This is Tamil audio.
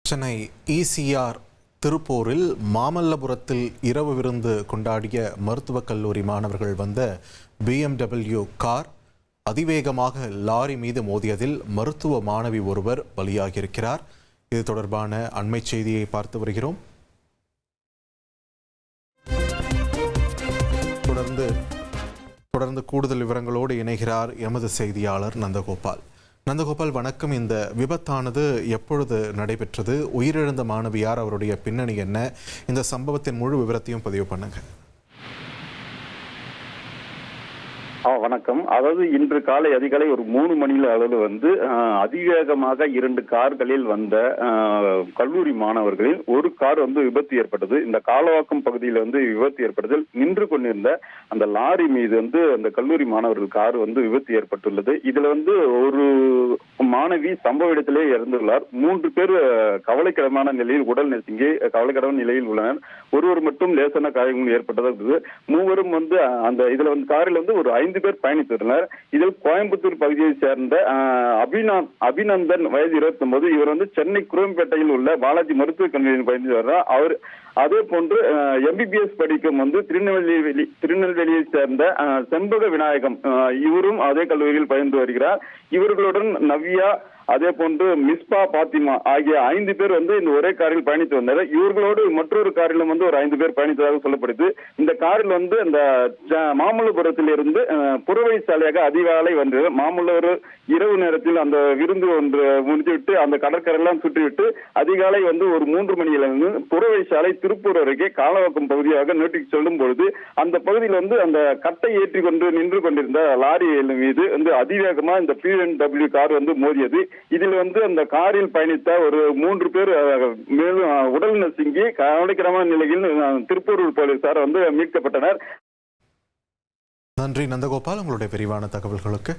சென்னை இசிஆர் திருப்பூரில் மாமல்லபுரத்தில் இரவு விருந்து கொண்டாடிய மருத்துவக் கல்லூரி மாணவர்கள் வந்த BMW கார் அதிவேகமாக லாரி மீது மோதியதில் மருத்துவ மாணவி ஒருவர் பலியாகியிருக்கிறார். இது தொடர்பான அண்மை செய்தியை பார்த்து வருகிறோம். தொடர்ந்து கூடுதல் விவரங்களோடு இணைகிறார் எமது செய்தியாளர் நந்தகோபால். வணக்கம். இந்த விபத்தானது எப்பொழுது நடைபெற்றது? உயிரிழந்த மாணவி யார்? அவருடைய பின்னணி என்ன? இந்த சம்பவத்தின் முழு விவரத்தையும் பதிவு பண்ணுங்க. வணக்கம். அதாவது இன்று காலை அதிகாலை ஒரு 3 மணி அளவில் அதிவேகமாக 2 கார்களில் வந்த கல்லூரி மாணவர்களில் ஒரு கார் விபத்து ஏற்பட்டது. இந்த காலவாக்கம் பகுதியில் விபத்து ஏற்பட்டதில் நின்று கொண்டிருந்த அந்த லாரி மீது அந்த கல்லூரி மாணவர்கள் கார் விபத்து ஏற்பட்டுள்ளது. இதுல ஒரு மாணவி சம்பவ இடத்திலே இறந்துள்ளார். 3 பேர் கவலைக்கிடமான நிலையில் உடல் நசுங்கி கவலைக்கிடமான நிலையில் உள்ளனர். ஒருவர் மட்டும் லேசான காயங்கள் ஏற்பட்டது. மூவரும் அந்த இதுல காரில் ஒரு 5 பேர் பயணித்துள்ளனர். இதில் கோயம்புத்தூர் பகுதியை சேர்ந்த அபிநந்தன் வயது 29. இவர் சென்னை குரோம்பேட்டையில் உள்ள பாலாஜி மருத்துவக் கல்லூரியில் பயின்று வருகிறார். அவர் அதே போன்று MBBS படிக்கும் திருநெல்வேலியை சேர்ந்த செண்பக விநாயகம், இவரும் அதே கல்லூரியில் பயின்று வருகிறார். இவர்களுடன் நவ்யா, அதே போன்று மிஸ்பா பாத்திமா ஆகிய 5 பேர் இந்த ஒரே காரில் பயணித்து வந்தனர். இவர்களோடு மற்றொரு காரிலும் ஒரு 5 பேர் பயணித்ததாக சொல்லப்படுது. இந்த காரில் அந்த மாமல்லபுரத்தில் இருந்து புறவழி சாலையாக அதிகாலை வந்தது. மாமல்லபுரம் இரவு நேரத்தில் அந்த விருந்து ஒன்று முடித்துவிட்டு அந்த கடற்கரையெல்லாம் சுற்றிவிட்டு அதிகாலை ஒரு 3 மணியிலிருந்து புறவழி சாலை திருப்பூர் அருகே காலவாக்கம் பகுதியாக நோட்டிக்கு செல்லும் பொழுது அந்த பகுதியில் அந்த கட்டை ஏற்றி கொண்டு நின்று கொண்டிருந்த லாரி மீது அதிவேகமா இந்த BMW கார் மோதியது. இதில் அந்த காரில் பயணித்த ஒரு 3 பேர் மேலும் உடல் நசுங்கி கவலைக்கிடமான நிலையில் திருப்பூர் போலீசார் மீட்கப்பட்டனர். நன்றி நந்தகோபால், உங்களுடைய விரிவான தகவல்களுக்கு.